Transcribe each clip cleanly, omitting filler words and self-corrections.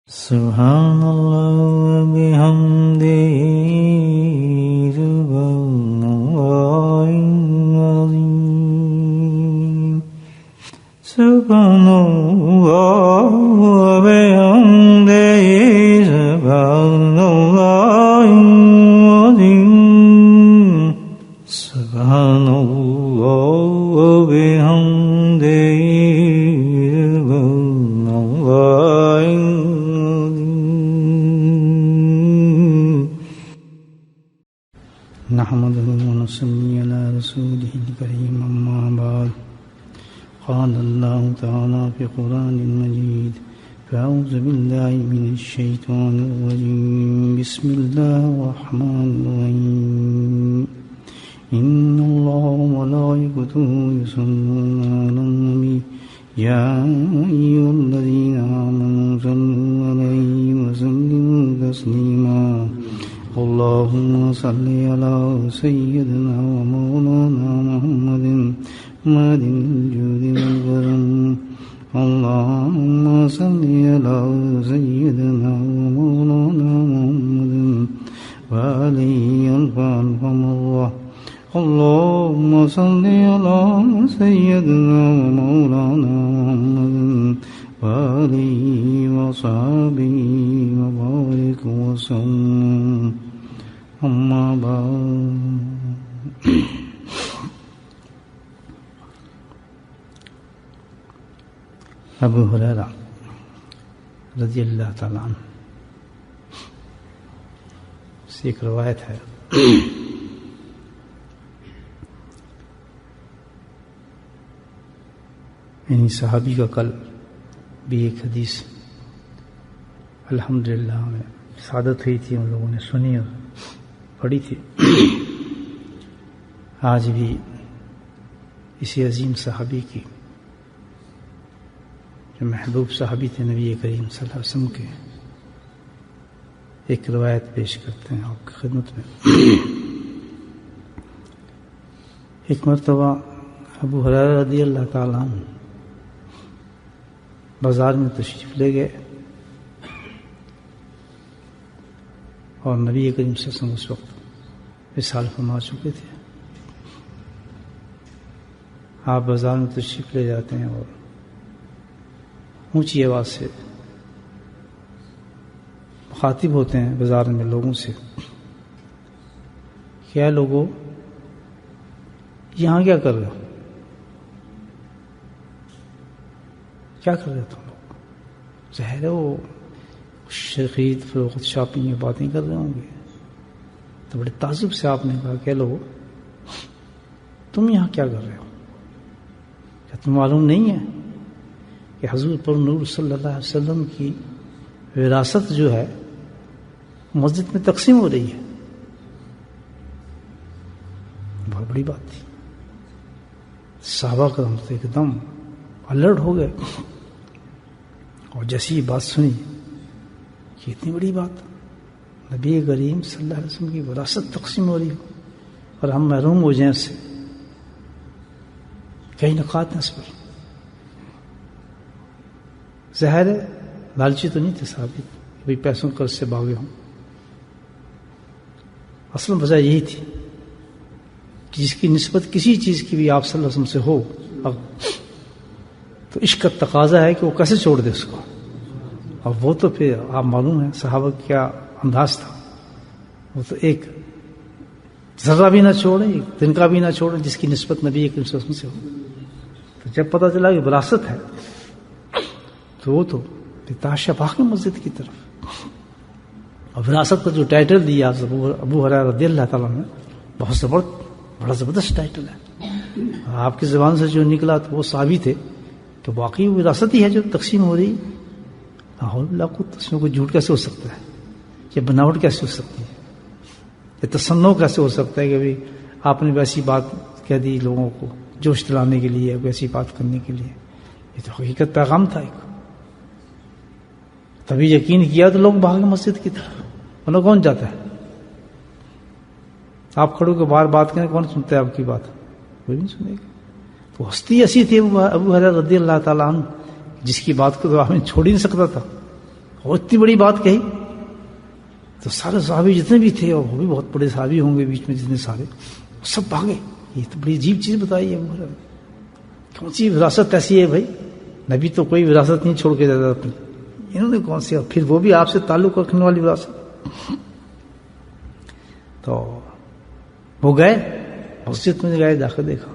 سبحان اللہ وبحمدہ سبحان اللہ العظیم سبحان اللہ وبحمدہ سبحان اللہ العظیم سبحان اللہ وبحمدہ نحمده ونصلي على رسوله الكريم أما بعد قال الله تعالى في القرآن المجيد فأعوذ بالله من الشيطان الرجيم بسم الله الرحمن الرحيم إن الله وملائكته يصلون على النبي يا أيها الذين آمنوا صلوا عليه وسلموا تسليما اللهم صل على سيدنا ومولانا محمد ماد الجود والكرم اللهم صل على سيدنا ومولانا محمد وعليه ألف مرة اللهم صل على سيدنا ومولانا محمد وعليه وصحبه وبارك وسلم أما بعد ابو ہریرہ رضی اللہ تعالیٰ عنہ سے ایک روایت ہے یعنی صحابی کا کل بھی ایک حدیث الحمدللہ میں سعادت ہوئی تھی، ان لوگوں نے سنی اور پڑھی تھی۔ آج بھی اسی عظیم صحابی کی جو محبوب صحابی تھے نبی کریم صلی اللہ علیہ وسلم کے، ایک روایت پیش کرتے ہیں آپ کی خدمت میں۔ ایک مرتبہ ابو ہریرہ رضی اللہ تعالیٰ عنہ بازار میں تشریف لے گئے اور نبی کریم صلی اللہ علیہ وسلم اس وقت وصال فرما چکے تھے۔ آپ بازار میں تشریف لے جاتے ہیں اور اونچی آواز سے مخاطب ہوتے ہیں بازار میں لوگوں سے، کیا لوگوں یہاں کیا کر رہے ہو، کیا کر رہے تم لوگ؟ ظاہر ہے وہ خرید فروخت شاپنگ میں باتیں کر رہے ہوں گے، تو بڑے تعجب سے آپ نے کہا کہ لوگ تم یہاں کیا کر رہے ہو؟ کیا تم معلوم نہیں ہے کہ حضور پر نور صلی اللہ علیہ وسلم کی وراثت جو ہے مسجد میں تقسیم ہو رہی ہے؟ بہت بڑی بات تھی۔ صحابہ کرام تو ایک دم الرٹ ہو گئے اور جیسی یہ بات سنی کہ اتنی بڑی بات، نبی کریم صلی اللہ علیہ وسلم کی وراثت تقسیم ہو رہی ہو اور ہم محروم ہو جائیں اس سے، کئی نکات ہیں اس پر۔ ظاہر ہے لالچی تو نہیں تھے صحابی، کوئی پیسوں قرض سے بھاگے ہوں، اصل وجہ یہی تھی کہ جس کی نسبت کسی چیز کی بھی آپ صلی اللہ علیہ وسلم سے ہو اب تو عشق کا تقاضا ہے کہ وہ کیسے چھوڑ دے اس کو، اور وہ تو پھر آپ معلوم ہے صحابہ کیا انداز تھا، وہ تو ایک ذرہ بھی نہ چھوڑے، ایک تنکا بھی نہ چھوڑے جس کی نسبت نبی کریم صلی اللہ علیہ وسلم سے ہو۔ تو جب پتہ چلا کہ وراثت ہے تو وہ تو تاشا باقی مسجد کی طرف، اور وراثت کا جو ٹائٹل دیا ابو ہریرہ رضی اللہ تعالیٰ نے، بہت بڑا زبردست ٹائٹل ہے، آپ کی زبان سے جو نکلا تو وہ صحابی تھے تو واقعی وراثت ہی ہے جو تقسیم ہو رہی۔ اس میں کوئی جھوٹ کیسے ہو سکتا ہے، یہ بناوٹ کیسے ہو سکتی ہے، یہ تصنع کیسے ہو سکتا ہے کہ بھائی آپ نے ویسی بات کہہ دی لوگوں کو جوش دلانے کے لیے، ویسی بات کرنے کے لیے؟ یہ تو حقیقت پیغام تھا ایک، تبھی یقین کیا تو لوگ بھاگے مسجد کی طرف، ورنہ کون جاتا ہے؟ آپ کھڑے کے باہر بات کریں، کون سنتا ہے آپ کی بات؟ کوئی نہیں سنے گا۔ تو ہستی ایسی تھی ابو ہریرہ رضی اللہ تعالیٰ عنہ، جس کی بات کو تو آپ نے چھوڑ ہی نہیں سکتا تھا، اور اتنی بڑی بات کہی تو سارے صحابی جتنے بھی تھے، اور وہ بھی بہت بڑے صحابی ہوں گے بیچ میں جتنے سارے، سب بھاگے. یہ تو بڑی عجیب چیز بتائی ہے ابو ہریرہ. کون سی وراثت ایسی ہے بھائی؟ نبی تو کوئی وراثت نہیں چھوڑ کے جاتا اپنی، انہوں نے کون سی؟ اور پھر وہ بھی آپ سے تعلق رکھنے والی وراثت. تو وہ گئے مسجد میں، گئے جا کر دیکھا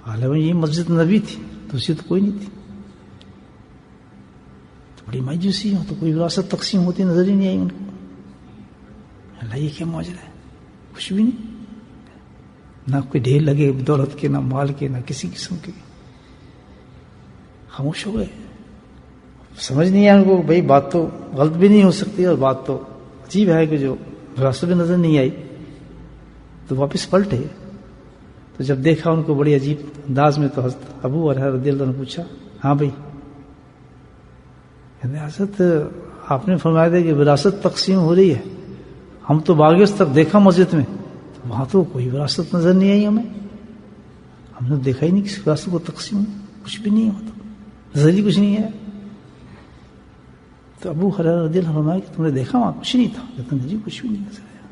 حالانکہ یہ مسجد نبی تھی، دوسری تو کوئی نہیں تھی. تو بڑی مایوسی ہو، تو کوئی وراثت تقسیم ہوتی نظر ہی نہیں آئی ان کو. اللہ یہ کیا معجزہ ہے؟ کچھ بھی نہیں، نہ کوئی ڈھیر لگے دولت کے، نہ مال کے، نہ کسی قسم کے. خاموش ہو گئے. سمجھ نہیں آیا ان کو بھائی بات تو غلط بھی نہیں ہو سکتی، اور بات تو عجیب ہے کہ جو وراثت بھی نظر نہیں آئی. تو واپس پلٹے. تو جب دیکھا ان کو بڑی عجیب انداز میں، تو حضرت ابو ہریرہ رضی اللہ عنہ نے پوچھا ہاں بھائی، حضرت آپ نے فرمایا تھا کہ وراثت تقسیم ہو رہی ہے، ہم تو باغیوں تک دیکھا مسجد میں، تو وہاں تو کوئی وراثت نظر نہیں آئی ہمیں، ہم نے دیکھا ہی نہیں کسی وراثت کو تقسیم، کچھ بھی نہیں ہوتا، نظر ہی کچھ نہیں ہے. تو ابو ہریرہ رضی اللہ عنہ نے فرمایا کہ تم نے دیکھا وہاں کچھ نہیں تھا؟ کہتے ہیں جی کچھ بھی نہیں نظر آیا،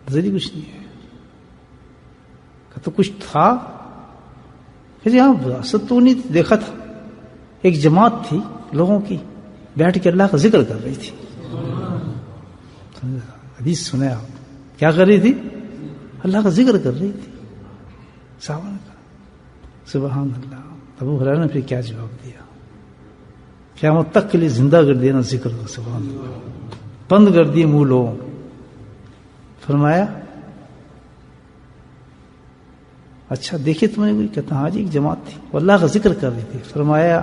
نظر ہی کچھ نہیں ہے. تو کچھ تھا کہ جی ہاں وراثت تو نہیں دیکھا تھا. ایک جماعت تھی لوگوں کی بیٹھ کے اللہ کا ذکر کر رہی تھی. حدیث سنے آپ، کیا کر رہی تھی؟ اللہ کا ذکر کر رہی تھی. صحابہ نے کہا سبحان اللہ. ابو ہریرہ نے پھر کیا جواب دیا؟ قیامت تک کے لیے زندہ کر دیا نا ذکر کو. سبحان اللہ. بند کر دیے منہ لوگوں. فرمایا اچھا دیکھیے تم نے کوئی؟ کہتا ہاں جی ایک جماعت تھی وہ اللہ کا ذکر کر رہی تھی. فرمایا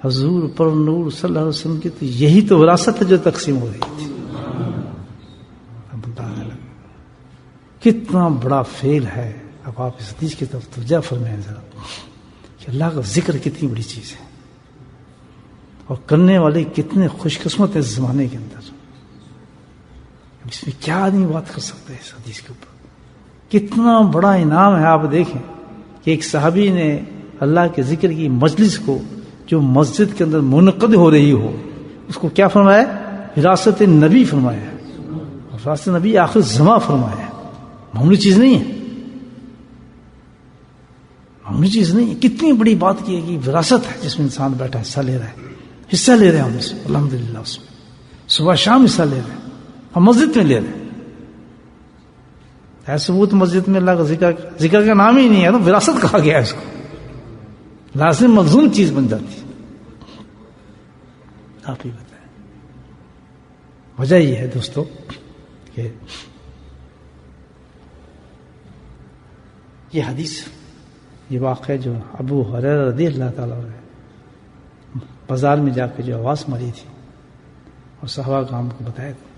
حضور پر نور صلی اللہ علیہ وسلم کی تو یہی تو وراثت ہے جو تقسیم ہو رہی تھی. کتنا بڑا فیل ہے. اب آپ اس حدیث کی طرف توجہ فرمائیں ذرا کہ اللہ کا ذکر کتنی بڑی چیز ہے، اور کرنے والے کتنے خوش قسمت ہیں اس زمانے کے اندر. اس میں کیا آدمی بات کر سکتا ہے اس حدیث کے اوپر؟ کتنا بڑا انعام ہے. آپ دیکھیں کہ ایک صحابی نے اللہ کے ذکر کی مجلس کو جو مسجد کے اندر منعقد ہو رہی ہو اس کو کیا فرمایا؟ وراثت نبی فرمایا. وراثت نبی آخر زماں فرمایا. معمولی چیز نہیں ہے، معمولی چیز نہیں ہے. کتنی بڑی بات کی ہے کہ وراثت ہے جس میں انسان بیٹھا حصہ لے رہا ہے. حصہ لے رہے ہیں ہم اس میں الحمدللہ، اس میں صبح شام حصہ لے رہے ہیں، ہم مسجد میں لے رہے ہیں. ثبوت مسجد میں اللہ کا ذکر کا نام ہی نہیں ہے تو وراثت کہا گیا ہے اس کو. لازم ملزوم چیز بن جاتی ہے. آپ ہی بتائیں. وجہ یہ ہے دوستو کہ یہ حدیث، یہ واقعہ جو ابو ہریرہ رضی اللہ تعالیٰ عنہ بازار میں جا کے جو آواز ماری تھی اور صحابہ کرام کو بتایا تھا،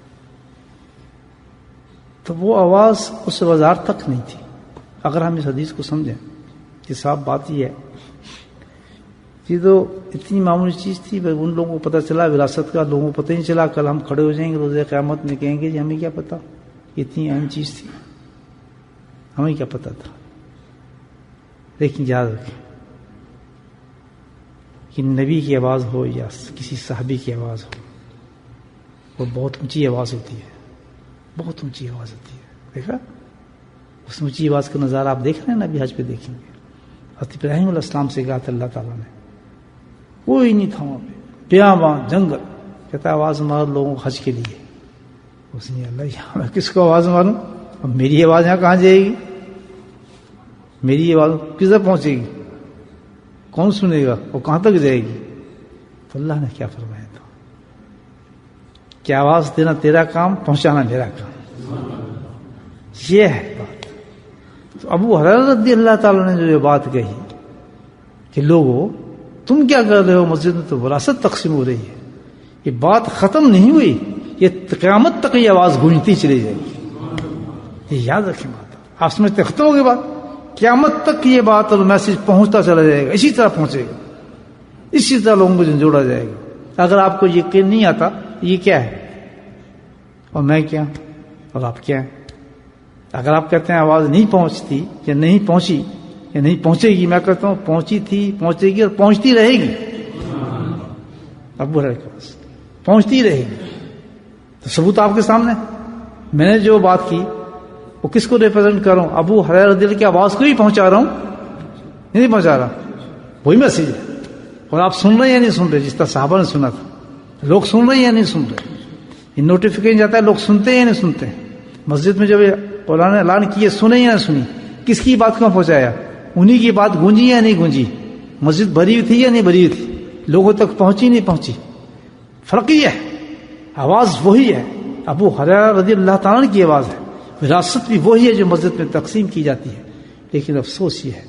تو وہ آواز اس بازار تک نہیں تھی. اگر ہم اس حدیث کو سمجھیں کہ صاحب بات یہ ہے کہ تو اتنی معمولی چیز تھی، ان لوگوں کو پتہ چلا وراثت کا، لوگوں کو پتہ نہیں چلا. کل ہم کھڑے ہو جائیں گے روز قیامت میں کہیں گے جی ہمیں کیا پتا، اتنی اہم چیز تھی، ہمیں کیا پتا تھا. لیکن یاد رکھیں کہ نبی کی آواز ہو یا کسی صحابی کی آواز ہو، وہ بہت اونچی آواز ہوتی ہے، بہت اونچی آواز ہوتی ہے. دیکھا اس اونچی آواز کا نظارہ آپ دیکھ رہے ہیں نا، ابھی حج پہ دیکھیں گے. حضرت ابراہیم علیہ السلام سے کہا تھا اللہ تعالیٰ نے، کوئی نہیں تھا وہاں پہ، بیاباں جنگل، کہتا آواز مار لوگوں کو حج کے لیے. اس نے اللہ یہاں میں کس کو آواز ماروں؟ اب میری آواز یہاں کہاں جائے گی؟ میری آواز کدھر پہنچے گی؟ کون سنے گا؟ وہ کہاں تک جائے گی؟ تو اللہ نے کیا فرمایا تھا کہ آواز دینا تیرا کام، پہنچانا میرا کام. یہ ہے بات. تو ابو ہریرہ رضی اللہ تعالیٰ نے جو یہ بات کہی کہ لوگوں تم کیا کر رہے ہو مسجد میں، تو وراثت تقسیم ہو رہی ہے، یہ بات ختم نہیں ہوئی، یہ قیامت تک یہ آواز گونجتی چلی جائے گی. یہ یاد رکھیں بات. آپ سمجھتے ختم ہو گئی بات؟ قیامت تک یہ بات اور میسج پہنچتا چلا جائے گا، اسی طرح پہنچے گا، اسی طرح لوگوں کو جھنجھوڑا جائے گا. اگر آپ کو یقین نہیں آتا یہ کیا ہے اور میں کیا اور آپ کیا ہیں، اگر آپ کہتے ہیں آواز نہیں پہنچتی یا نہیں پہنچی یا نہیں پہنچے گی، میں کہتا ہوں پہنچی تھی، پہنچے گی اور پہنچتی رہے گی. ابو ہریرہ کے پاس پہنچتی رہے گی. تو ثبوت آپ کے سامنے. میں نے جو بات کی وہ کس کو ریپرزینٹ کر رہا ہوں؟ ابو ہریرہ رضی اللہ کی آواز کو ہی پہنچا رہا ہوں, نہیں پہنچا رہا, وہی میسج ہے. اور آپ سن رہے ہیں یا نہیں سن رہے؟ جس طرح صحابہ نے سنا تھا. لوگ سن رہے ہیں یا نہیں سن رہے؟ یہ نوٹیفیکیشن جاتا ہے, لوگ سنتے ہیں یا نہیں سنتے؟ مسجد میں جب مولانا نے اعلان کیے, سنے یا نہ سنی؟ کس کی بات کو پہنچایا؟ انہی کی بات گونجی یا نہیں گونجی؟ مسجد بھری ہوئی تھی یا نہیں بھری ہوئی تھی؟ لوگوں تک پہنچی نہیں پہنچی؟ فرق یہ ہے, آواز وہی ہے. ابو ہریرہ رضی اللہ تعالیٰ کی آواز ہے. وراثت بھی وہی ہے جو مسجد میں تقسیم کی جاتی ہے. لیکن افسوس یہ ہے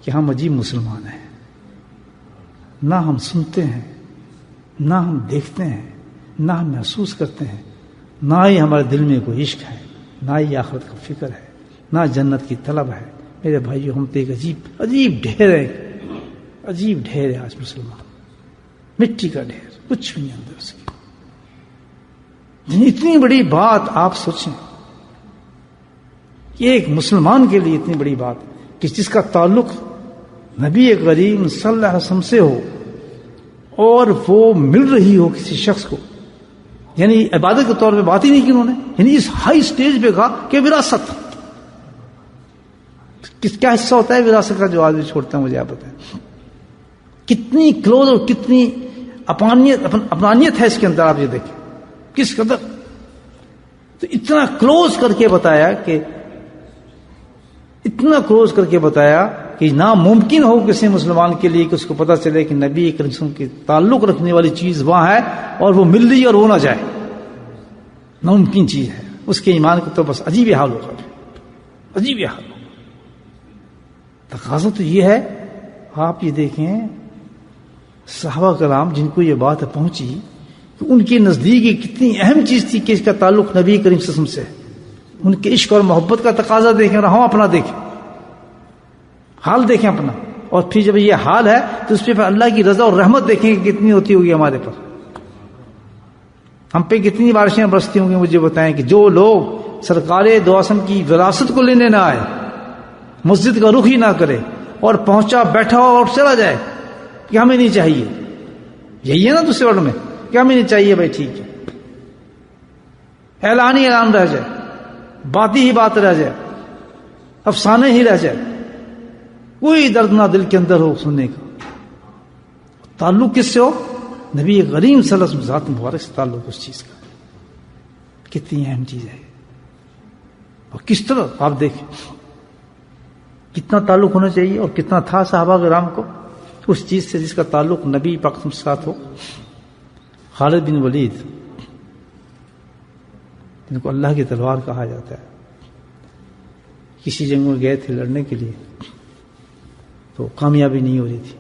کہ ہم عجیب مسلمان ہیں, نہ ہم سنتے ہیں, نہ ہم دیکھتے ہیں, نہ ہم محسوس کرتے ہیں, نہ ہی ہمارے دل میں کوئی عشق ہے, نہ ہی آخرت کا فکر ہے, نہ جنت کی طلب ہے. میرے بھائیو, ہم تو ایک عجیب ڈھیر ہے, عجیب ڈھیر ہے آج مسلمان, مٹی کا ڈھیر, کچھ بھی نہیں اندر اس کی. اتنی بڑی بات آپ سوچیں, یہ ایک مسلمان کے لیے اتنی بڑی بات کہ جس کا تعلق نبی کریم صلی اللہ علیہ وسلم سے ہو اور وہ مل رہی ہو کسی شخص کو, یعنی عبادت کے طور پہ بات ہی نہیں کی انہوں نے, یعنی اس ہائی سٹیج پہ کہا کہ وراثت. کیا حصہ ہوتا ہے وراثت کا جو آدمی چھوڑتا ہے؟ مجھے آپ بتائیں کتنی کلوز اور کتنی اپنانیت ہے اس کے اندر. آپ یہ دیکھیں کس قدر. تو اتنا کلوز کر کے بتایا کہ ناممکن ہو کسی مسلمان کے لیے کہ اس کو پتہ چلے کہ نبی کریم صلی اللہ علیہ وسلم کی تعلق رکھنے والی چیز وہاں ہے اور وہ مل رہی اور وہ نہ جائے. ناممکن چیز ہے. اس کے ایمان کو تو بس عجیب حال ہوگا, عجیب حال ہوگا. تقاضا تو یہ ہے, آپ یہ دیکھیں صحابہ کرام جن کو یہ بات پہنچی کہ ان کے نزدیک یہ کتنی اہم چیز تھی کہ اس کا تعلق نبی کریم صلی اللہ علیہ وسلم سے. ان کے عشق اور محبت کا تقاضا دیکھیں اور ہم اپنا دیکھیں, حال دیکھیں اپنا. اور پھر جب یہ حال ہے تو اس پہ اللہ کی رضا اور رحمت دیکھیں کہ کتنی ہوتی ہوگی ہمارے پر, ہم پہ کتنی بارشیں برستی ہوں گی. مجھے بتائیں کہ جو لوگ سرکار دو عالم کی وراثت کو لینے نہ آئے, مسجد کا رخ ہی نہ کرے اور پہنچا بیٹھا اور چلا جائے کہ ہمیں نہیں چاہیے, یہی ہے نا دوسرے ورڈ میں کہ ہمیں نہیں چاہیے. بھائی ٹھیک ہے, اعلان ہی اعلان رہ جائے, بات ہی بات رہ جائے, افسانے ہی رہ جائے, کوئی درد نہ دل کے اندر ہو سننے کا. تعلق کس سے ہو؟ نبی کریم صلی اللہ علیہ وسلم ذات مبارک سے تعلق اس چیز کا. کتنی اہم چیز ہے اور کس طرح آپ دیکھیں کتنا تعلق ہونا چاہیے اور کتنا تھا صحابہ کرام کو اس چیز سے جس کا تعلق نبی پاک کے ساتھ ہو. خالد بن ولید جن کو اللہ کی تلوار کہا جاتا ہے, کسی جنگ میں گئے تھے لڑنے کے لیے تو کامیابی نہیں ہو رہی تھی,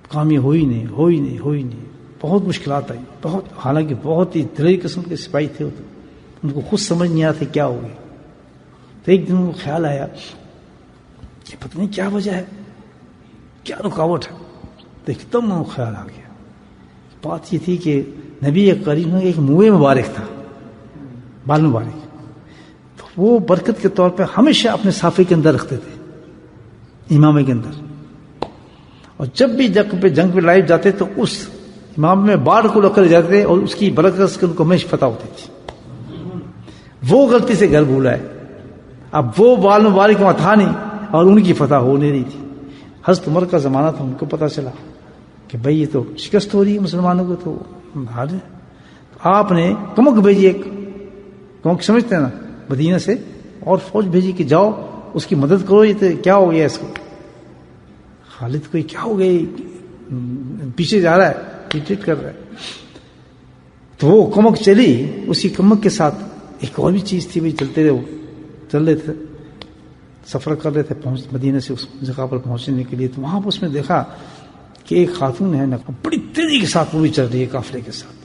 کامیاب ہوئی نہیں, بہت مشکلات آئی, بہت, حالانکہ بہت ہی دلیری قسم کے سپاہی تھے, ان کو خود سمجھ نہیں آتا کیا ہو گیا. تو ایک دن ان کو خیال آیا کہ پتہ نہیں کیا وجہ ہے, کیا رکاوٹ ہے. تو ایک دم ان کو خیال آ گیا. بات یہ تھی کہ نبی کریم میں ایک منہ مبارک تھا, بال مبارک, تو وہ برکت کے طور پہ ہمیشہ اپنے صافے کے اندر رکھتے تھے, امامے کے اندر. اور جب بھی جنگ پہ لائف جاتے تو اس امام میں بال کو رکھ کر جاتے اور اس کی برکت سے ان کو ہمیشہ فتح ہوتی تھی. وہ غلطی سے گھر بھول آئے, اب وہ بال مبارک وہاں تھا نہیں اور ان کی فتح ہو نہیں رہی تھی. حضرت عمر کا زمانہ تھا, ان کو پتا چلا کہ بھئی یہ تو شکست ہو رہی ہے مسلمانوں کو, تو حال ہے. آپ نے کمک بھیجی, ایک کمک سمجھتے ہیں نا, مدینہ سے, اور فوج بھیجی کہ جاؤ اس کی مدد کرو. یہ تو کیا ہو گیا اس کو, خالد کو کیا ہو گیا, پیچھے جا رہا ہے, ریٹریٹ کر رہا ہے. تو وہ کمک چلی, اسی کمک کے ساتھ ایک اور بھی چیز تھی. بھائی چلتے رہے, چل رہے تھے, سفر کر رہے تھے مدینہ سے اس جگہ پر پہنچنے کے لیے. تو وہاں پر اس میں دیکھا کہ ایک خاتون ہے نا, بڑی تیزی کے ساتھ وہ بھی چل رہی ہے قافلے کے ساتھ.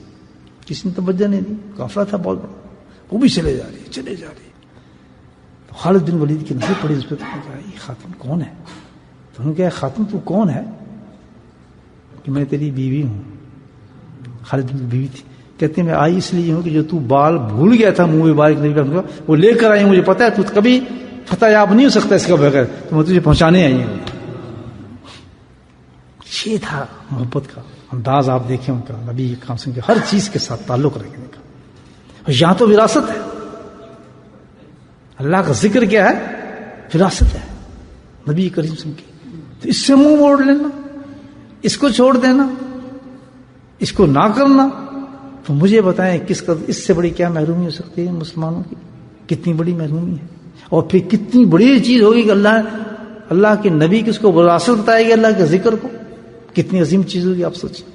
کسی نے توجہ نہیں دی, قافلہ تھا بہت بڑا, وہ بھی چلے جا رہی. تو خالد بن ولید کی نظر پڑی اس پہ, تو نے کہا یہ خاتون کون ہے؟ تو انہوں نے کہا خاتون تو کون ہے؟ کہ میں تیری بیوی ہوں. خالد بن بیوی تھی. کہتے ہیں میں آئی اس لیے ہوں کہ جو تو بال بھول گیا تھا منہ مبارک نبی وہ لے کر آئی ہوں, مجھے پتا ہے تو کبھی فتح یاب نہیں ہو سکتا اس کا بغیر, تو میں تجھے پہنچانے آئی ہوں. یہ تھا محبت کا انداز آپ دیکھیں ان کا، نبی کریم صلی اللہ علیہ وسلم کے ہر چیز کے ساتھ تعلق رکھنے کا. اور یہاں تو وراثت ہے، اللہ کا ذکر کیا ہے؟ وراثت ہے نبی کریم صلی اللہ علیہ وسلم کی. تو اس سے منہ موڑ لینا، اس کو چھوڑ دینا، اس کو نہ کرنا، تو مجھے بتائیں کس کا اس سے بڑی کیا محرومی ہو سکتی ہے مسلمانوں کی؟ کتنی بڑی محرومی ہے. اور پھر کتنی بڑی چیز ہوگی کہ اللہ کے نبی کس کو وراثت بتائے گی اللہ کے ذکر کو. کتنی عظیم چیز ہوگی آپ سوچیں.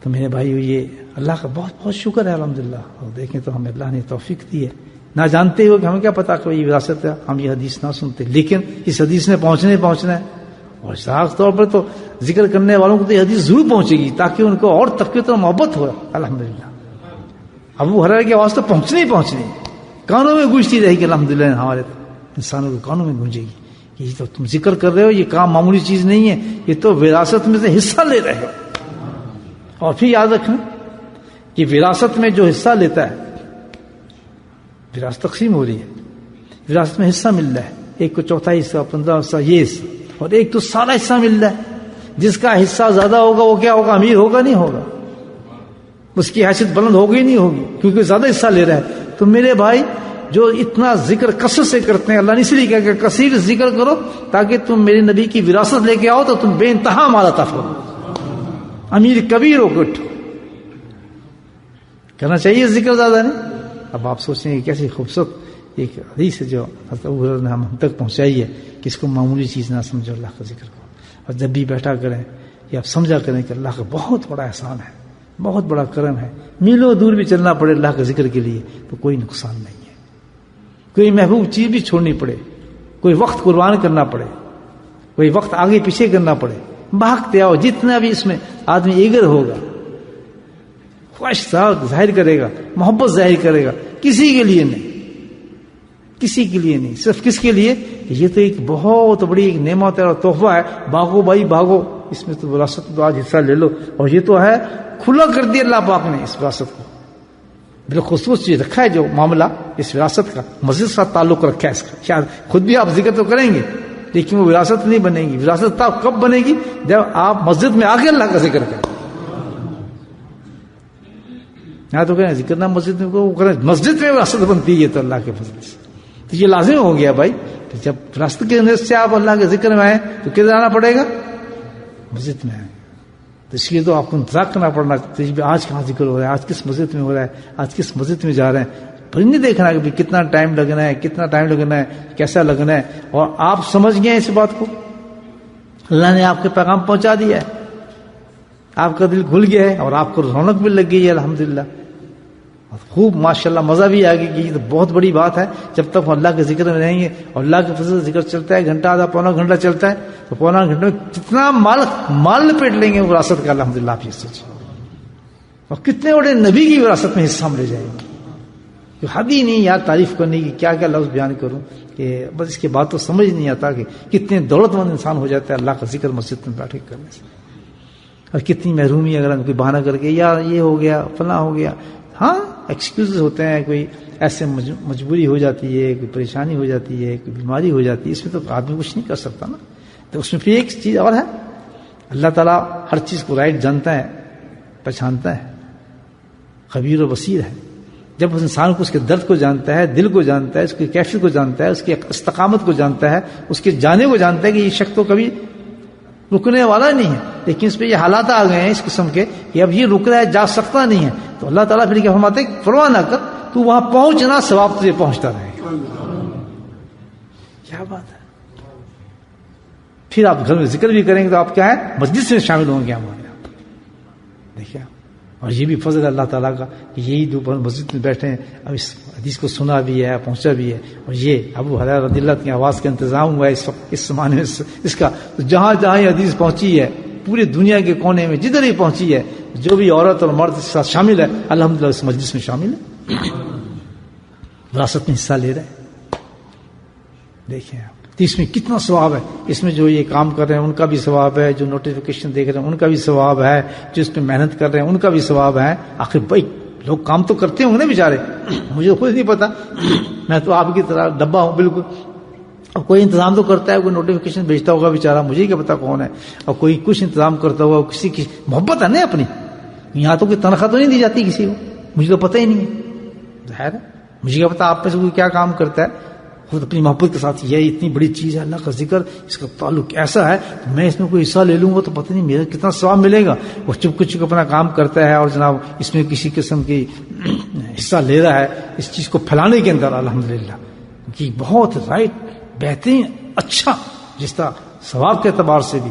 تو میرے بھائیو یہ اللہ کا بہت بہت شکر ہے الحمدللہ. اور دیکھیں تو ہمیں اللہ نے توفیق دی ہے، نہ جانتے ہوئے کہ ہمیں کیا پتا کہ یہ وراثت ہے، ہم یہ حدیث نہ سنتے، لیکن اس حدیث نے پہنچنا ہے. اور خاص طور پر تو ذکر کرنے والوں کو تو یہ حدیث ضرور پہنچے گی تاکہ ان کو اور تقویت اور محبت ہو. الحمدللہ ابو ہریرہ کی آواز تو پہنچنی کانوں میں گونجتی رہے گی. الحمدللہ ہمارے انسانوں کے کانوں میں گونجے گی کہ یہ تو تم ذکر کر رہے ہو، یہ کام معمولی چیز نہیں ہے، یہ تو وراثت میں سے حصہ لے رہے ہو. اور پھر یاد رکھنا کہ وراثت میں جو حصہ لیتا ہے، وراثت تقسیم ہو رہی ہے، وراثت میں حصہ مل رہا ہے، ایک کو چوتھائی حصہ، 15 حصہ، یہ حصہ، اور ایک تو سارا حصہ مل رہا ہے. جس کا حصہ زیادہ ہوگا وہ کیا ہوگا؟ امیر ہوگا نہیں ہوگا، اس کی حیثیت بلند ہوگی نہیں ہوگی کیونکہ زیادہ حصہ لے رہا ہے. تو میرے بھائی جو اتنا ذکر کثرت سے کرتے ہیں، اللہ نے اس لیے کہا کہ کثیر ذکر کرو تاکہ تم میرے نبی کی وراثت لے کے آؤ تو تم بے انتہا مال عطا فرماؤ، امیر کبیر ہو گٹ کرنا چاہیے ذکر زیادہ نہیں. اب آپ سوچیں کہ کیسی خوبصورت ایک حدیث ہے جو حضرت ابو ہریرہ نے ہم تک پہنچائی ہے کہ اس کو معمولی چیز نہ سمجھو، اللہ کا ذکر کرو. اور جب بھی بیٹھا کریں یا آپ سمجھا کریں کہ اللہ کا بہت بڑا احسان ہے، بہت بڑا کرم ہے، میلوں دور بھی چلنا پڑے اللہ کے ذکر کے لیے تو کوئی نقصان نہیں ہے. کوئی محبوب چیز بھی چھوڑنی پڑے، کوئی وقت قربان کرنا پڑے، کوئی وقت آگے پیچھے کرنا پڑے، بھاگتے آؤ. جتنا بھی اس میں آدمی ایگر ہوگا، خواہش ظاہر کرے گا، محبت ظاہر کرے گا، کسی کے لیے نہیں، کسی کے لیے نہیں، صرف کس کے لیے؟ یہ تو ایک بہت بڑی ایک نعمت ہے اور تحفہ ہے. بھاگو بھائی بھاگو، اس میں تو وراثت تو آج حصہ لے لو. اور یہ تو ہے کھلا کر دیا اللہ پاک نے اس وراثت کو، بالخصوص چیز رکھا ہے جو معاملہ اس وراثت کا مسجد سے تعلق رکھا ہے اس کا. شاید خود بھی آپ ذکر تو کریں گے لیکن وہ وراثت نہیں بنے گی. وراثت کب بنے گی؟ جب آپ مسجد میں آ کے اللہ کا ذکر کریں. یہاں تو کہیں ذکر نہ مسجد میں، مسجد میں وراثت بنتی ہے تو اللہ کے فضل سے تو یہ لازم ہو گیا بھائی. جب وراثت کے اندر سے آپ اللہ کے ذکر میں آئیں تو کدھر آنا پڑے گا؟ مسجد میں آئیں. تو اس لیے تو آپ کو انتظار کرنا پڑنا چاہیے آج کہاں ذکر ہو رہا ہے، آج کس مسجد میں ہو رہا ہے، آج کس مسجد میں جا رہے ہیں. پر نہیں دیکھنا کہ کتنا ٹائم لگنا ہے، کتنا ٹائم لگنا ہے، کیسا لگنا ہے. اور آپ سمجھ گئے اس بات کو، اللہ نے آپ کے پیغام پہنچا دیا ہے، آپ کا دل کھل گیا ہے اور آپ کو رونق بھی لگ گئی ہے الحمدللہ. خوب ماشاءاللہ مزہ بھی آ گیا کہ یہ تو بہت بڑی بات ہے. جب تک ہم اللہ کے ذکر میں رہیں گے اور اللہ کے فضل ذکر چلتا ہے، گھنٹہ آدھا پونا گھنٹہ چلتا ہے، تو پونا گھنٹے میں کتنا مال لپیٹ لیں گے وراثت کا الحمدللہ. آپ یہ سوچیں اور کتنے بڑے نبی کی وراثت میں حصہ ہم لے جائیں گے. حد ہی نہیں یار تعریف کرنے کی، کیا کیا لفظ بیان کروں کہ بس اس کے بعد تو سمجھ نہیں آتا کہ کتنے دولت مند انسان ہو جاتا ہے اللہ کا ذکر مسجد میں بیٹھے کرنے سے. اور کتنی محرومی اگر کوئی بہانہ کر کے یا یہ ہو گیا فلاں ہو گیا. ہاں ایکسکیوز ہوتے ہیں، کوئی ایسے مجبوری ہو جاتی ہے، کوئی پریشانی ہو جاتی ہے، کوئی بیماری ہو جاتی ہے، اس میں تو آدمی کچھ نہیں کر سکتا نا. تو اس میں پھر ایک چیز اور ہے، اللہ تعالیٰ ہر چیز کو رائٹ جانتا ہے، پہچانتا ہے، خبیر و بصیر ہے. جب اس انسان کو اس کے درد کو جانتا ہے، دل کو جانتا ہے، اس کی کیفیت کو جانتا ہے، اس کی استقامت کو جانتا ہے، اس کے جانے کو جانتا ہے کہ یہ شخص تو کبھی رکنے والا نہیں ہے، لیکن اس پہ یہ حالات آ گئے ہیں اس قسم کے کہ اب یہ رک رہا ہے، جا سکتا نہیں ہے. تو اللہ تعالیٰ پھر کیا فرماتے ہیں، پرواہ نہ کر، تو وہاں پہنچنا ثواب تجھے پہنچتا رہے گا. کیا بات ہے. پھر آپ گھر میں ذکر بھی کریں گے تو آپ کیا ہے، مسجد میں شامل ہوں گے ہمارے یہاں. دیکھیے اور یہ بھی فضل اللہ تعالیٰ کا کہ یہی دوپہر مسجد میں بیٹھے ہیں، اب اس حدیث کو سنا بھی ہے، پہنچا بھی ہے. اور یہ ابو ہریرہ رضی اللہ کی آواز کا انتظام ہوا ہے اس وقت اس زمانے میں اس کا. جہاں جہاں یہ حدیث پہنچی ہے پوری دنیا کے کونے میں جدھر ہی پہنچی ہے، جو بھی عورت اور مرد اس کے ساتھ شامل ہے الحمدللہ اس مجلس میں شامل ہے، وراثت میں حصہ لے رہے ہیں. دیکھیں آپ تو اس میں کتنا ثواب ہے. اس میں جو یہ کام کر رہے ہیں ان کا بھی ثواب ہے، جو نوٹیفیکیشن دیکھ رہے ہیں ان کا بھی ثواب ہے، جو اس پہ محنت کر رہے ہیں ان کا بھی ثواب ہے. آخر بھائی لوگ کام تو کرتے ہوں گے نا بیچارے، مجھے خود نہیں پتا، میں تو آپ کی طرح ڈبہ ہوں بالکل. اب کوئی انتظام تو کرتا ہے, کوئی نوٹیفیکیشن بھیجتا ہوگا بیچارہ, مجھے کیا پتا کون ہے, اور کوئی کچھ انتظام کرتا ہوگا, کسی کی محبت ہے نا اپنی. یہاں تو کوئی تنخواہ تو نہیں دی جاتی کسی کو, مجھے تو پتہ ہی نہیں ہے, ظاہر ہے مجھے کیا پتا آپ میں سے کوئی کیا کام کرتا ہے. خود اپنی محبت کے ساتھ, یہ اتنی بڑی چیز ہے اللہ کا ذکر, اس کا تعلق ایسا ہے, میں اس میں کوئی حصہ لے لوں گا تو پتہ نہیں میرا کتنا ثواب ملے گا. وہ چپ چپ اپنا کام کرتا ہے, اور جناب اس میں کسی قسم کی حصہ لے رہا ہے اس چیز کو پھیلانے کے اندر, الحمدللہ کہ بہت رائٹ, بہترین, اچھا, جس طرح ثواب کے اعتبار سے بھی,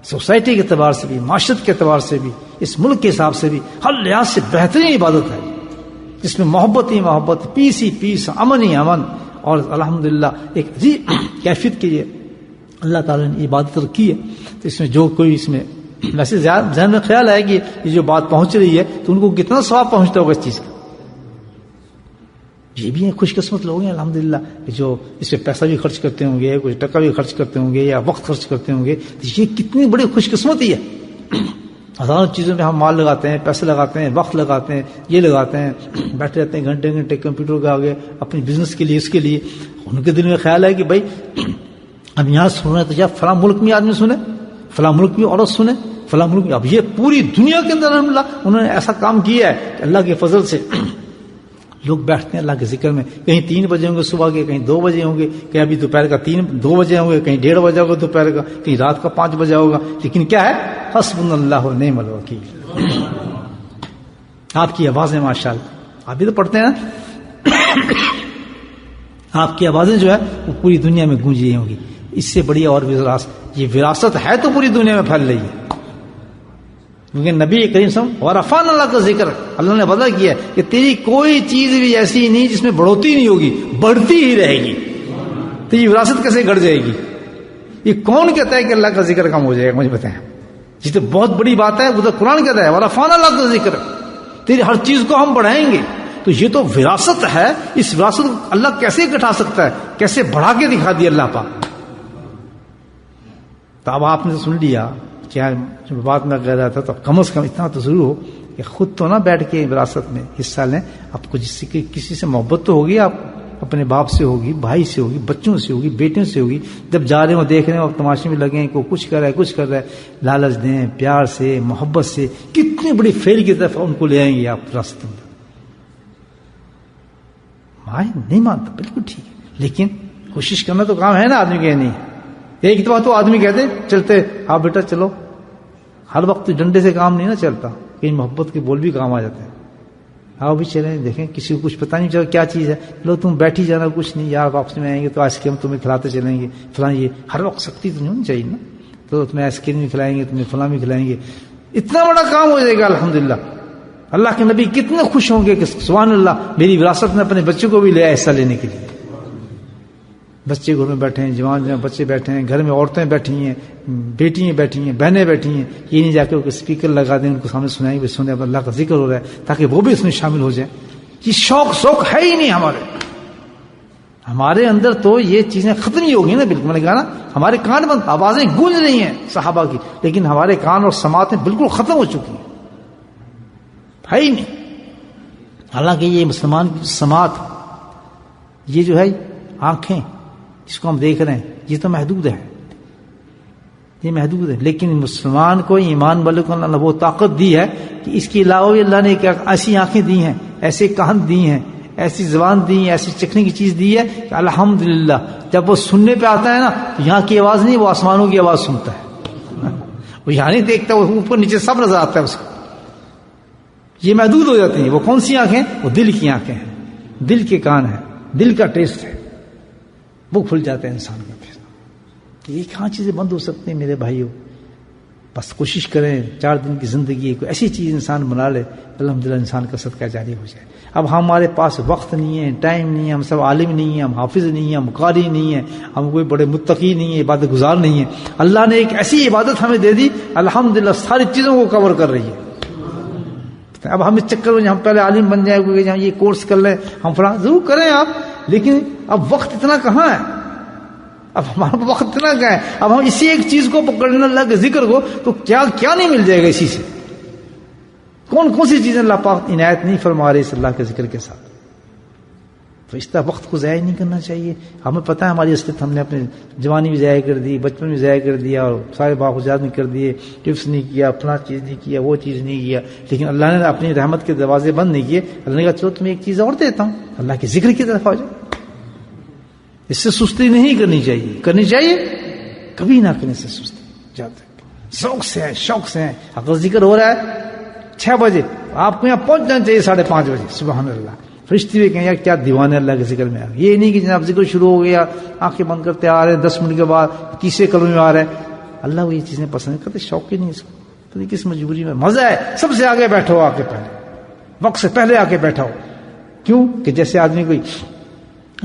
سوسائٹی کے اعتبار سے بھی, معاشرت کے اعتبار سے بھی, اس ملک کے حساب سے بھی, ہر لحاظ سے بہترین عبادت ہے, جس میں محبت ہی محبت, پیس ہی پیس, امن ہی امن, اور الحمدللہ ایک عجیب کیفیت کے لیے اللہ تعالیٰ نے عبادت رکھی ہے. تو اس میں جو کوئی اس میں ویسے ذہن میں خیال ہے کہ یہ جو بات پہنچ رہی ہے تو ان کو کتنا ثواب پہنچتا ہوگا اس چیز کا. یہ بھی ہیں خوش قسمت لوگ ہیں الحمدللہ جو اس پہ پیسہ بھی خرچ کرتے ہوں گے, کچھ ٹکا بھی خرچ کرتے ہوں گے, یا وقت خرچ کرتے ہوں گے. یہ کتنی بڑی خوش قسمتی ہے. ہزاروں چیزوں میں ہم مال لگاتے ہیں, پیسے لگاتے ہیں, وقت لگاتے ہیں, یہ لگاتے ہیں, بیٹھے رہتے ہیں گھنٹے گھنٹے کمپیوٹر کے آگے اپنی بزنس کے لیے, اس کے لیے. ان کے دل میں خیال ہے کہ بھائی اب یہاں سن رہے ہیں تو یا فلاں ملک میں آدمی سنے, فلاں ملک میں عورت سنے, فلاں ملک میں. اب یہ پوری دنیا کے اندر الحمدللہ انہوں نے ایسا کام کیا ہے کہ اللہ کے فضل سے لوگ بیٹھتے ہیں اللہ کے ذکر میں. کہیں 3 بجے ہوں گے صبح کے, کہیں 2 بجے ہوں گے, کہیں ابھی دوپہر کا 2 بجے ہوں گے, کہیں 1:30 بجے ہوگا دوپہر کا, کہیں رات کا 5 بجے ہوگا. لیکن کیا ہے, حسبنا اللہ و نعم الوکیل. آپ کی آوازیں ماشاءاللہ آپ بھی تو پڑھتے ہیں نا, آپ کی آوازیں جو ہے وہ پوری دنیا میں گونج رہی ہوں گی. اس سے بڑی اور یہ وراثت ہے تو پوری دنیا میں پھیل رہی ہے. کیونکہ نبی کریم صلی اللہ علیہ وسلم ورفعنا اللہ کا ذکر اللہ نے وعدہ کیا ہے کہ تیری کوئی چیز بھی ایسی نہیں جس میں بڑھوتی نہیں ہوگی, بڑھتی ہی رہے گی. تو یہ وراثت کیسے گڑ جائے گی؟ یہ کون کہتا ہے کہ اللہ کا ذکر کم ہو جائے گا؟ مجھے بتائیں. یہ تو بہت بڑی بات ہے, وہ تو قرآن کہتا ہے ورفعنا اللہ کا ذکر, تیری ہر چیز کو ہم بڑھائیں گے. تو یہ تو وراثت ہے, اس وراثت کو اللہ کیسے گٹھا سکتا ہے, کیسے بڑھا کے دکھا دیا اللہ پاک. تو اب آپ نے تو سن لیا کیا بات میں کہہ رہا تھا, تو کم از کم اتنا تو ضرور ہو کہ خود تو نہ بیٹھ کے وراثت میں حصہ لیں. آپ کو کسی سے محبت تو ہوگی, آپ اپنے باپ سے ہوگی, بھائی سے ہوگی, بچوں سے ہوگی, بیٹیوں سے ہوگی. جب جا رہے ہو دیکھ رہے ہو تماشے میں لگے ہیں کوئی کچھ کر رہا ہے کچھ کر رہا ہے, لالچ دیں, پیار سے, محبت سے, کتنی بڑی فیل کی طرف ان کو لے آئیں گے آپ وراثت میں. نہیں مانتا, بالکل ٹھیک ہے, لیکن کوشش کرنا تو کام ہے نا آدمی کے. نہیں ایک دفعہ تو آدمی کہتے چلتے ہاں بیٹا چلو, ہر وقت ڈنڈے سے کام نہیں نا چلتا, کہیں محبت کے بول بھی کام آ جاتے ہیں. آؤ بھی چلیں دیکھیں, کسی کو کچھ پتا نہیں چلا کیا چیز ہے, لو تم بیٹھی جانا, کچھ نہیں یار واپس میں آئیں گے تو آئس کریم تمہیں کھلاتے چلیں گے فلاں. یہ ہر وقت سختی تو نہیں ہونی چاہیے نا, تو تمہیں آئس کریم بھی کھلائیں گے, تمہیں فلاں بھی کھلائیں گے. اتنا بڑا کام ہو جائے گا الحمدللہ. اللہ کے نبی کتنے خوش ہوں گے کہ سبحان اللہ میری وراثت میں اپنے بچوں کو بھی لے حصہ لینے کے لیے. بچے گھر میں بیٹھے ہیں, جوان بچے بیٹھے ہیں, گھر میں عورتیں بیٹھی ہیں, بیٹیاں بیٹھی ہیں, بہنیں بیٹھی ہیں. یہ نہیں جا کے اسپیکر لگا دیں ان کو سامنے سنائیں, سنیں اللہ کا ذکر ہو رہا ہے تاکہ وہ بھی اس میں شامل ہو جائیں. یہ شوق ہے ہی نہیں ہمارے اندر. تو یہ چیزیں ختم ہی ہوگی نا بالکل. میں نے کہا نا ہمارے کان بند, آوازیں گونج رہی ہیں صحابہ کی, لیکن ہمارے کان اور سماعتیں بالکل ختم ہو چکی ہیں, ہے ہی نہیں. حالانکہ یہ مسلمان کی سماعت, یہ جو ہے آنکھیں جس کو ہم دیکھ رہے ہیں, یہ تو محدود ہے, یہ محدود ہے. لیکن مسلمان کو, ایمان والے کو اللہ نے وہ طاقت دی ہے کہ اس کے علاوہ بھی اللہ نے ایسی آنکھیں دی ہیں, ایسے کان دی ہیں, ایسی زبان دی ہیں, ایسی چکھنے کی چیز دی ہے کہ الحمدللہ جب وہ سننے پہ آتا ہے نا تو یہاں کی آواز نہیں, وہ آسمانوں کی آواز سنتا ہے. وہ یہاں نہیں دیکھتا, وہ اوپر نیچے سب نظر آتا ہے اس کو. یہ محدود ہو جاتے ہیں. وہ کون سی آنکھیں؟ وہ دل کی آنکھیں ہیں, دل کے کان ہیں, دل کا ٹیسٹ ہے, وہ کھل جاتے ہیں انسان کا. پھر یہ کہاں چیزیں بند ہو سکتی ہیں میرے بھائیوں؟ بس کوشش کریں 4 دن کی زندگی کوئی ایسی چیز انسان بنا لے الحمدللہ انسان کا صدقہ جاری ہو جائے. اب ہمارے پاس وقت نہیں ہے, ٹائم نہیں ہے, ہم سب عالم نہیں ہیں, ہم حافظ نہیں ہیں, ہم قاری نہیں ہیں, ہم کوئی بڑے متقی نہیں ہیں, عبادت گزار نہیں ہیں. اللہ نے ایک ایسی عبادت ہمیں دے دی الحمدللہ ساری چیزوں کو کور کر رہی ہے. اب ہم اس چکر میں ہم پہلے عالم بن جائیں گے, یہ کورس کر لیں, ہم فلاں ضرور کریں آپ, لیکن اب وقت اتنا کہاں ہے, اب ہمارا وقت اتنا کہاں ہے. اب ہم اسی ایک چیز کو پکڑنے اللہ کے ذکر کو, تو کیا کیا نہیں مل جائے گا اسی سے. کون سی چیزیں اللہ پاک عنایت نہیں فرما رہے اس اللہ کے ذکر کے ساتھ. فرشتہ وقت کو ضائع نہیں کرنا چاہیے. ہمیں پتہ ہے ہماری اصلیت، ہم نے اپنی جوانی بھی ضائع کر دی، بچپن بھی ضائع کر دیا، اور سارے باخوجات نہیں کر دیے، ٹپس نہیں کیا، فلاں چیز نہیں کیا، وہ چیز نہیں کیا. لیکن اللہ نے اپنی رحمت کے دروازے بند نہیں کیے. اللہ نے کہا چلو تمہیں ایک چیز اور دیتا ہوں، اللہ کے ذکر کی طرف آ جاؤ. اس سے سستی نہیں کرنی چاہیے، کرنی چاہیے کبھی نہ کرنے سے سستی جاتے، ذوق سے ہے، شوق سے ہے. اگر ذکر ہو رہا ہے 6 بجے آپ کو یہاں پہنچنا چاہیے 5:30 بجے. سبحان اللہ. فرشتے بھی کہیں یار کیا دیوانے اللہ کے ذکر میں آ گئے. یہ نہیں کہ جناب ذکر شروع ہو گیا، آنکھیں بند کرتے آ رہے ہیں، 10 منٹ کے بعد تیسرے کلمے میں آ رہے ہیں. اللہ وہ یہ چیزیں پسند کرتے، شوق ہی نہیں اس کو. تو کس مجبوری میں مزہ ہے. سب سے آگے بیٹھو، آ کے پہلے وقت سے پہلے آ کے بیٹھا ہو. کیوں کہ جیسے آدمی کوئی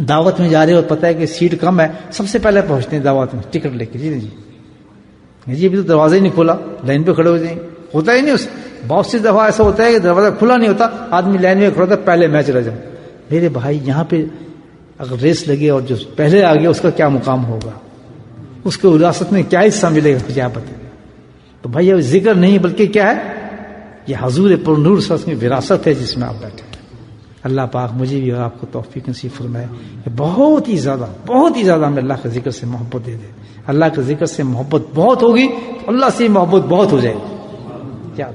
دعوت میں جا رہے ہو، پتہ ہے کہ سیٹ کم ہے، سب سے پہلے پہنچتے ہیں دعوت میں ٹکٹ لے کے. جی ابھی تو دروازہ ہی نہیں کھولا، لائن پہ کھڑے ہو جائیں. ہوتا ہی نہیں. اس بہت سی دفعہ ایسا ہوتا ہے کہ دروازہ کھلا نہیں ہوتا، آدمی لائن میں کھڑا ہوتا ہے، پہلے میں چلا جاؤں. میرے بھائی یہاں پہ اگر ریس لگے اور جو پہلے آ گیا اس کا کیا مقام ہوگا، اس کو وراثت میں کیا حصہ ملے گا، کیا پتہ. تو بھائی اب ذکر نہیں بلکہ کیا ہے، یہ حضور پر نور صلی اللہ علیہ وسلم کی وراثت ہے جس میں آپ بیٹھے. اللہ پاک مجھے بھی اور آپ کو توفیق نصیب فرمائے کہ بہت ہی زیادہ ہمیں اللہ کے ذکر سے محبت دے دے. اللہ کے ذکر سے محبت بہت ہوگی تو اللہ سے محبت بہت ہو جائے گی. کیا